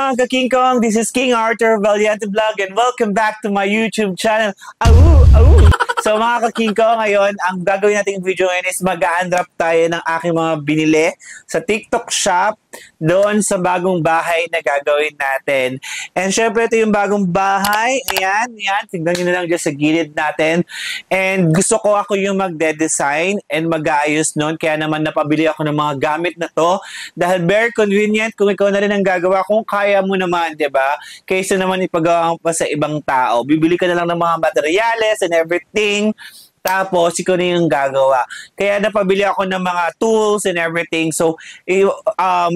mga ka-King Kong, this is King Arthur Valiente Vlog and welcome back to my YouTube channel. Awoo! Awoo! So mga ka-King Kong, ngayon, ang gagawin nating video ngayon is mag-a-unwrap tayo ng aking mga binili sa TikTok shop doon sa bagong bahay na gagawin natin. And syempre, ito yung bagong bahay. Ayan, ayan. Tignan nyo na lang dyan sa gilid natin. And gusto ko ako yung magde-design and mag-aayos nun. Kaya naman napabili ako ng mga gamit na to. Dahil very convenient kung ikaw na rin ang gagawa. Kung kaya mo naman, diba? Kaysa naman ipagawa pa sa ibang tao. Bibili ka na lang ng mga materials and everything. Tapos, ikaw na yung gagawa. Kaya napabili ako ng mga tools and everything. So,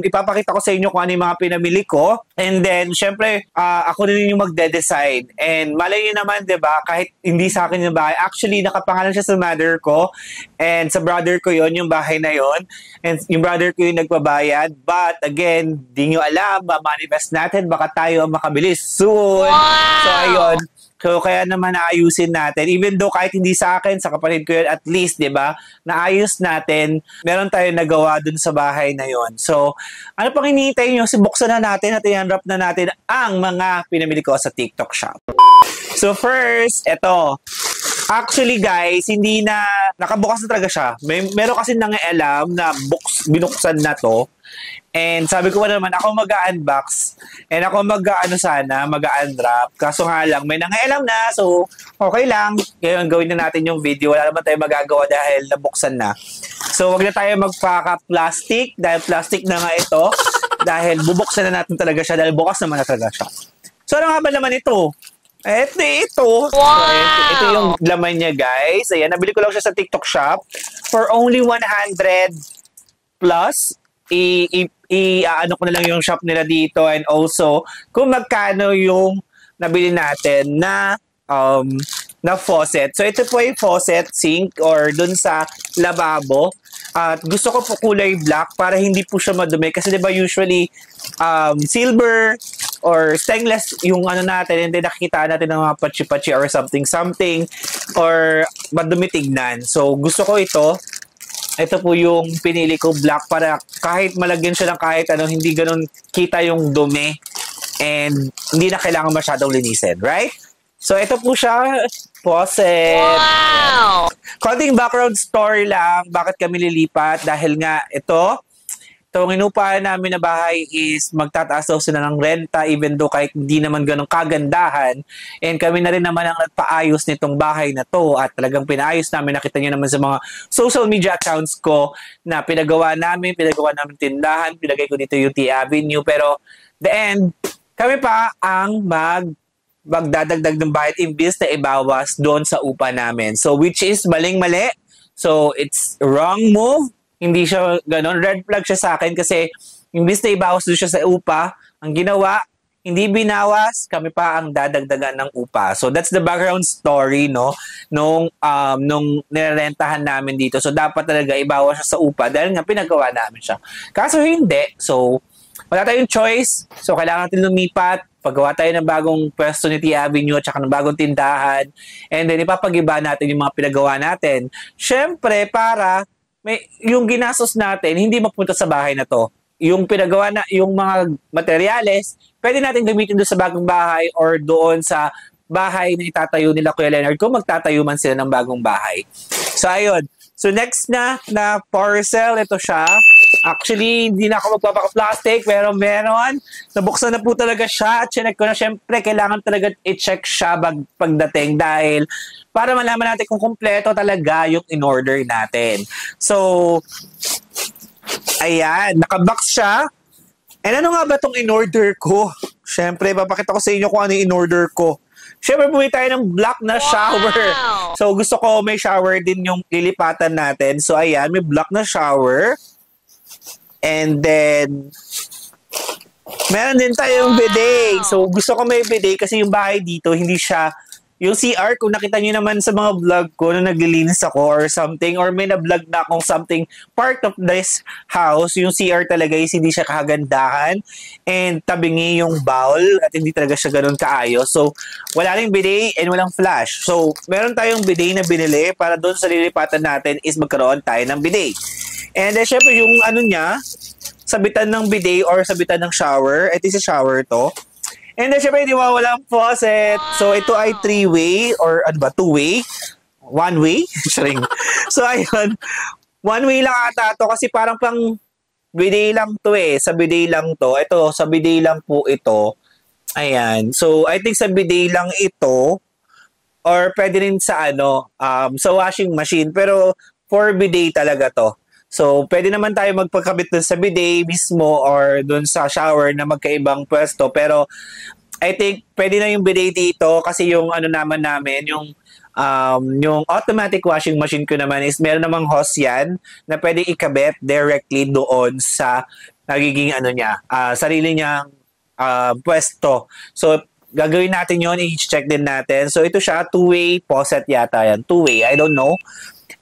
ipapakita ko sa inyo kung ano yung mga pinamili ko. And then, syempre, ako na rin yung magde-design. And malay nyo naman, diba, kahit hindi sa akin yung bahay. Actually, nakapangalan siya sa mother ko. And sa brother ko yon yung bahay na yon. And yung brother ko yung nagpabayad. But, again, di nyo alam, ma-manifest natin, baka tayo ang makabilis soon. Wow! So, ayun. So, kaya naman naayusin natin. Even though kahit hindi sa akin, sa kapatid ko yun, at least, di ba, naayos natin, meron tayo nagawa dun sa bahay na yon. So, ano pang hinihintay nyo? Buksan na natin at i-unwrap na natin ang mga pinamili ko sa TikTok shop. So, first, eto. Actually, guys, hindi na, nakabukas na talaga siya. Meron kasi nangialam na binuksan na to. And sabi ko naman, ako mag-unbox and ako mag-unwrap. Kaso nga lang, may nangialam na. So, okay lang. Ngayon, gawin na natin yung video. Wala naman tayo magagawa dahil nabuksan na. So, wag na tayo magpaka-plastic dahil plastic na nga ito. Dahil bubuksan na natin talaga siya dahil bukas naman na talaga siya. So, ano nga ba naman ito? Ito. Wow! So, ito yung laman niya, guys. Ayan, nabili ko lang siya sa TikTok shop for only 100 plus. Ano ko na lang yung shop nila dito and also kung magkano yung nabili natin na faucet. So ito po yung faucet sink or dun sa lababo. At gusto ko po kulay black para hindi po siya madumi kasi 'di ba usually silver or stainless yung ano natin and then nakikita natin ng mga patsi-patsi or something or madumi tignan. So gusto ko ito po yung pinili ko black para kahit malagyan siya ng kahit ano, hindi ganun kita yung dumi and hindi na kailangan masyadong linisin, right? So, ito po siya, faucet. Wow! Konting background story lang, bakit kami lilipat dahil nga itong inupahan namin na bahay is magtataas daw sila ng renta even though kahit hindi naman ganun kagandahan. And kami na rin naman ang nagpaayos nitong bahay na to at talagang pinaayos namin. Nakita nyo naman sa mga social media accounts ko na pinagawa namin tindahan, pinagay ko dito yung T Avenue. Pero the end, kami pa ang magdadagdag ng bayad imbis na ibawas doon sa upa namin. So which is maling-mali. So it's wrong move. Hindi siya ganon. Red flag siya sa akin kasi imbis na ibawas doon siya sa upa, ang ginawa, hindi binawas, kami pa ang dadagdagan ng upa. So that's the background story, no? Nung nirerentahan namin dito. So dapat talaga ibawas siya sa upa dahil nga pinagawa namin siya. Kaso hindi. So wala tayong choice. So kailangan natin lumipat. Paggawa tayo ng bagong pwesto ni T Avenue at saka ng bagong tindahan. And then ipapag-iba natin yung mga pinagawa natin. Siyempre, para yung ginastos natin, hindi mapunta sa bahay na to. Yung pinagawa na, yung mga materyales, pwede natin gamitin doon sa bagong bahay or doon sa bahay na itatayo nila Kuya Leonard kung magtatayo man sila ng bagong bahay. So, ayun. So, next na parcel, ito siya. Actually, hindi na ako magpapaka-plastic, pero meron. Nabuksan na po talaga siya. At chinek ko na, syempre, kailangan talaga i-check siya pagdating dahil para malaman natin kung kumpleto talaga yung in-order natin. So, ayan, nakabox siya. And ano nga ba itong in-order ko? Syempre, papakita ko sa inyo kung ano yung in-order ko. Syempre, bumili tayo ng black na shower. Wow! So, gusto ko may shower din yung lilipatan natin. So, ayan, may black na shower. And then, meron din tayong bidet. So, gusto ko may bidet kasi yung bahay dito, hindi siya, yung CR, kung nakita nyo naman sa mga vlog ko na naglilinis ako or something, or may na-vlog na akong something, part of this house, yung CR talaga is hindi siya kagandahan and tabingi yung bowl at hindi talaga siya ganun kaayos. So, wala rin bidet and walang flash. So, meron tayong bidet na binili para doon sa lilipatan natin is magkaroon tayo ng bidet. And then, syempre, yung ano niya, sabitan ng bidet or sabitan ng shower. Ito si shower to. And then, syempre, hindi mawawala ang faucet. So, ito ay 3-way or ano ba, 2-way? 1-way? So, ayun. 1-way lang ata to kasi parang pang bidet lang to eh. Sa bidet lang to. Ito, sa bidet lang po ito. Ayan. So, I think sa bidet lang ito or pwede rin sa sa washing machine. Pero, for bidet talaga to. So, pwede naman tayo magpagkabit dun sa bidet mismo or dun sa shower na magkaibang pwesto. Pero, I think, pwede na yung bidet dito kasi yung naman namin, yung automatic washing machine ko naman is meron namang hose yan na pwede ikabit directly doon sa nagiging sarili niyang pwesto. So, gagawin natin yon, i-check din natin. So, ito siya, 2-way faucet yata yan. 2-way, I don't know.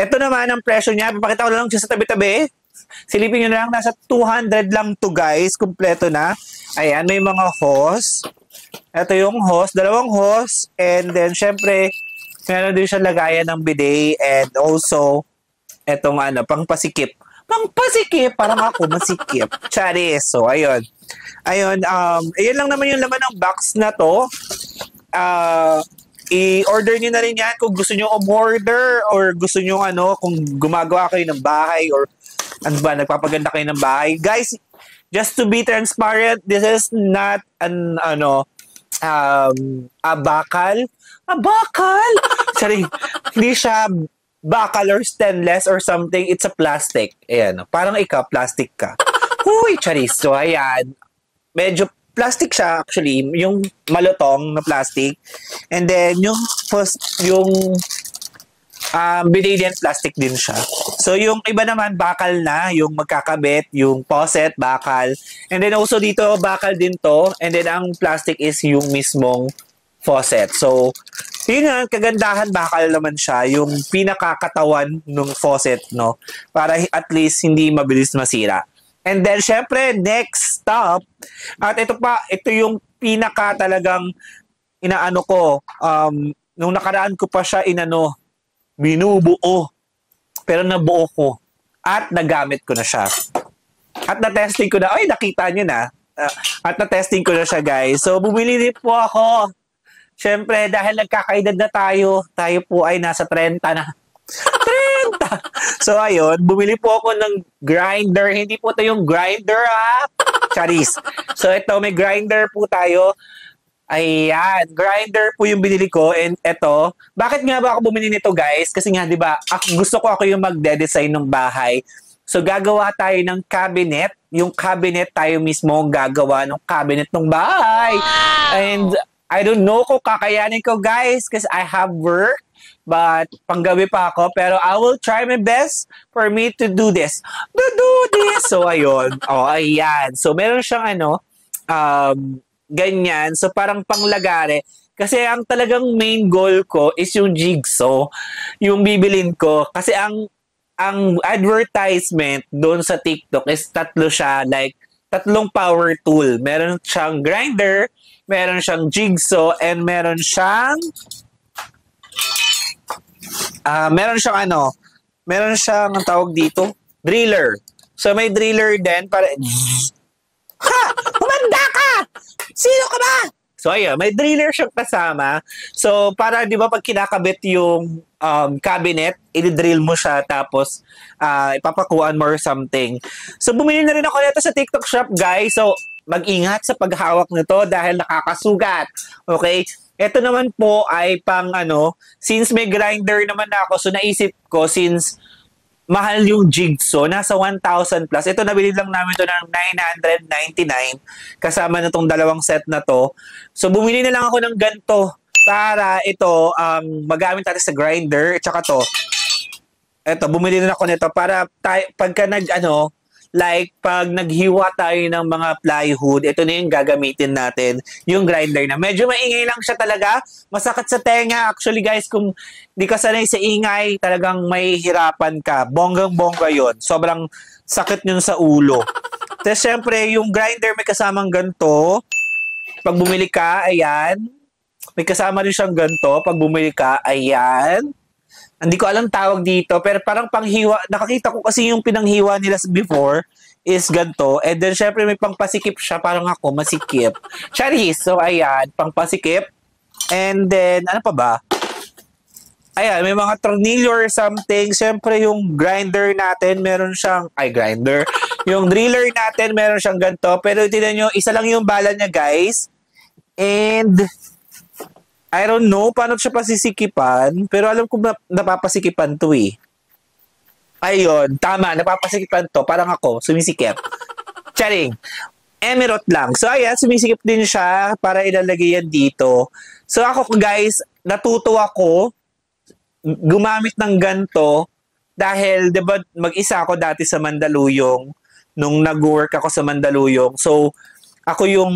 Ito naman ang presyo niya. Papakita ko lang siya sa tabi-tabi. Silipin nyo na lang. Nasa 200 lang to guys. Kompleto na. Ayan, may mga hose. Ito yung hose. Dalawang hose. And then, syempre, meron din siya lagayan ng bidet. And also, etong pangpasikip. Pangpasikip! Parang ako, masikip. Charis. So, ayun. Ayun, ayun lang naman yung laman ng box na to. I-order nyo na rin yan kung gusto nyo umorder or gusto nyo kung gumagawa kayo ng bahay or nagpapaganda kayo ng bahay. Guys, just to be transparent, this is not a bakal. A bakal? Sorry, hindi siya bakal or stainless or something. It's a plastic. Ayan, parang ikaw, plastic ka. Huy, charis. So, ayan. Medyo plastic siya actually, yung malutong na plastic. And then yung bidet din plastic din siya. So yung iba naman bakal na, yung magkakabit, yung faucet bakal. And then also dito bakal din to. And then ang plastic is yung mismong faucet. So yun nga, kagandahan bakal naman siya, yung pinakakatawan ng faucet, no? Para at least hindi mabilis masira. And then, syempre, next stop, at ito yung pinaka talagang nung nakaraan ko pa siya binubuo. Pero nabuo ko. At nagamit ko na siya. At na-testing ko na, nakita nyo na. At na-testing ko na siya, guys. So, bumili din po ako. Syempre, dahil nagkakaedad na tayo po ay nasa 30 na. 30! So, ayun, bumili po ako ng grinder. Hindi po ito yung grinder, Charis. So, ito, may grinder po tayo. Ayan, grinder po yung binili ko. And ito, bakit nga ba ako bumili nito, guys? Kasi nga, di ba, gusto ko ako yung magde-design ng bahay. So, gagawa tayo ng cabinet. Yung cabinet tayo mismo ang gagawa ng cabinet ng bahay. And I don't know kung kakayanin ko, guys, kasi I have work. But panggabi pa ako, pero I will try my best for me to do this. So, ayun. Ayan. So, meron siyang ganyan. So, parang panglagare. Kasi ang talagang main goal ko is yung jigsaw. Yung bibilin ko. Kasi ang advertisement doon sa TikTok is tatlo siya. Like, tatlong power tool. Meron siyang grinder, meron siyang jigsaw, and meron siyang ang tawag dito, driller. So, may driller din para, humanda ka! Sino ka ba? So, ayun, may driller siyang kasama. So, para, di ba, pag kinakabit yung cabinet, i-drill mo siya, tapos, ipapakuan mo or something. So, bumili na rin ako nito sa TikTok shop, guys. So, mag-ingat sa paghawak nito dahil nakakasugat. Okay? Ito naman po ay pang since may grinder naman ako, so naisip ko, since mahal yung jigsaw, nasa 1,000 plus. Ito, nabili lang namin ito ng 999 kasama na itong dalawang set na to. So, bumili na lang ako ng ganito para ito, magamit natin sa grinder. At saka to, ito, bumili na ako nito para pagka like, pag naghiwa tayo ng mga plywood, ito na yung gagamitin natin, yung grinder na. Medyo maingay lang siya talaga. Masakit sa tenga. Actually, guys, kung di ka sanay sa ingay, talagang may hirapan ka. Bonggang-bongga yun. Sobrang sakit yun sa ulo. Tapos, syempre, yung grinder may kasamang ganito. Pag bumili ka, ayan. May kasama rin siyang ganito. Pag bumili ka, ayan. Hindi ko alam tawag dito, pero parang panghiwa. Nakakita ko kasi yung pinanghiwa nila before. is ganito. And then, syempre, may pangpasikip siya. Parang ako, masikip. Charis. So, ayan. Pangpasikip. And then, ano pa ba? Ayan, may mga tornilyo or something. Syempre, yung grinder natin, meron siyang... Ay, grinder. Yung driller natin, meron siyang ganito. Pero, tignan nyo, isa lang yung bala niya, guys. And... I don't know paano siya pasisikipan, pero alam ko napapasikipan to eh. Ayun, tama, napapasikipan to. Parang ako, sumisikip. Charing. Emerald lang. So ayan, sumisikip din siya para ilalagay yan dito. So ako guys, natuto ako gumamit ng ganto dahil 'di ba mag-isa ako dati sa Mandaluyong nung nag-work ako sa Mandaluyong. So ako yung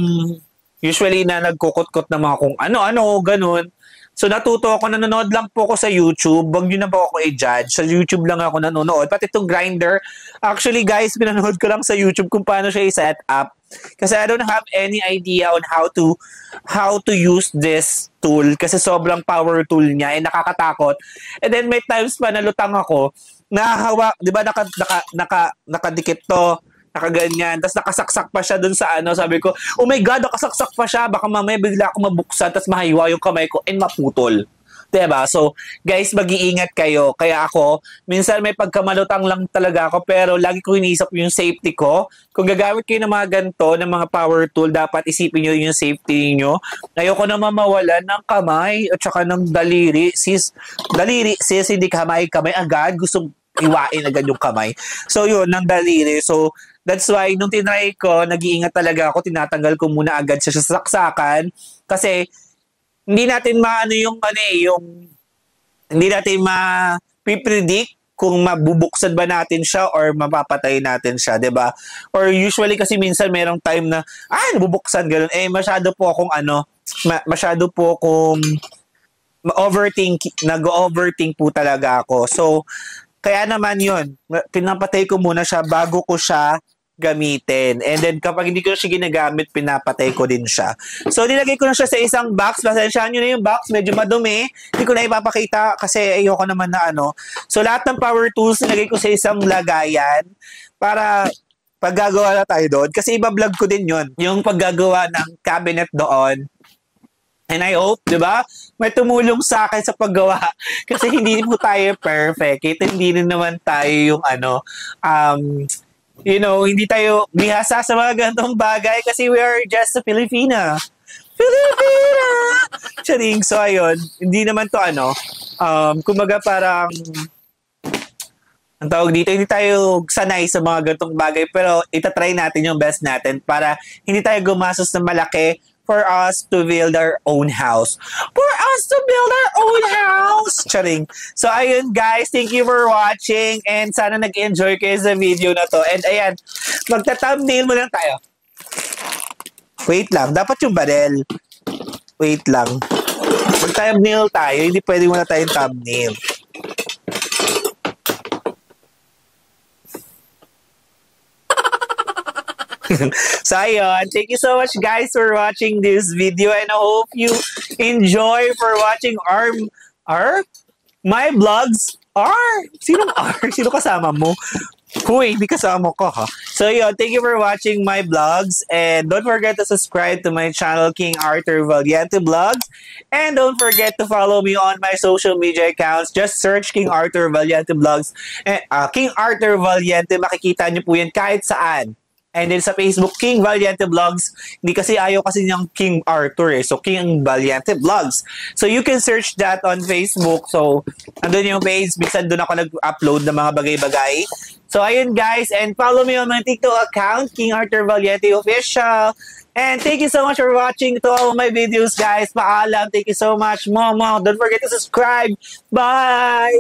usually na nagkukot-kot ng mga kung ano-ano, ganun. So natuto ako, nanonood lang po ako sa YouTube. Wag nyo na po ako i-judge. Sa YouTube lang ako nanonood. Pati itong grinder, actually guys, pinanood ko lang sa YouTube kung paano siya i-set up. Kasi I don't have any idea on how to use this tool. Kasi sobrang power tool niya. Nakakatakot. And then may times pa nalutang ako, nahahawa, di ba nakadikit to, nakaganyan, tapos nakasaksak pa siya dun sa sabi ko, oh my God, nakasaksak pa siya, baka mamaya bigla ako mabuksan, tapos mahiwa yung kamay ko, and maputol. Diba? So, guys, mag-iingat kayo. Kaya ako, minsan may pagkamalutang lang talaga ako, pero lagi ko iniisip yung safety ko. Kung gagamit kayo ng mga ganito, ng mga power tool, dapat isipin nyo yung safety niyo. Ayoko naman mawalan ng kamay, at saka ng daliri. Sis, hindi kamay agad. Gusto iwain agad yung kamay. So, yun, ng daliri. So, that's why, nung tinry ko, nag-iingat talaga ako, tinatanggal ko muna agad siya sa saksakan. Kasi, hindi natin hindi natin ma-predict kung mabubuksan ba natin siya or mapapatay natin siya, 'di ba? Or usually kasi minsan merong time na nabubuksan ganoon. Masyado po akong nag-overthink po talaga ako. So kaya naman 'yun, pinapatay ko muna siya bago ko siya gamitin. And then, kapag hindi ko na siya ginagamit, pinapatay ko din siya. So, nilagay ko na siya sa isang box. Pasensyahan nyo na yung box. Medyo madumi. Hindi ko na ipapakita kasi ayoko naman na So, lahat ng power tools, nilagay ko sa isang lagayan para paggagawa na tayo doon. Kasi iba-vlog ko din yun. Yung paggagawa ng cabinet doon. And I hope, di ba, may tumulong sa akin sa paggawa. Kasi hindi po tayo perfect. Hindi rin naman tayo yung hindi tayo bihasa sa mga ganitong bagay kasi we are just a Filipina. Charing. So, ayun. Hindi naman to kumbaga parang ang tawag dito, hindi tayo sanay sa mga ganitong bagay pero itatry natin yung best natin para hindi tayo gumastos ng malaki for us to build our own house. Charing. So, ayun guys, thank you for watching and sana nag-enjoy kayo sa video na to. And ayan, magta-thumbnail mo lang tayo. Wait lang, dapat yung barel. Wait lang. Mag-thumbnail tayo, hindi pwede muna tayong thumbnail. So, ayun. Thank you so much, guys, for watching this video. And I hope you enjoy for watching my vlogs. Sinong R? Sino kasama mo? Huy, hindi kasama ko, ha? So, yun. Thank you for watching my vlogs. And don't forget to subscribe to my channel, King Arthur Valiente Vlogs. And don't forget to follow me on my social media accounts. Just search King Arthur Valiente Vlogs. King Arthur Valiente, makikita niyo po yan kahit saan. And then sa Facebook, King Valiente Vlogs. Hindi kasi ayaw kasi niyang King Arthur eh. So, King Valiente Vlogs. So, you can search that on Facebook. So, andun yung page. Minsan doon ako nag-upload ng mga bagay-bagay. So, ayun guys. And follow me on my TikTok account, King Arthur Valiente Official. And thank you so much for watching to all my videos, guys. Paalam. Thank you so much. Mama, don't forget to subscribe. Bye!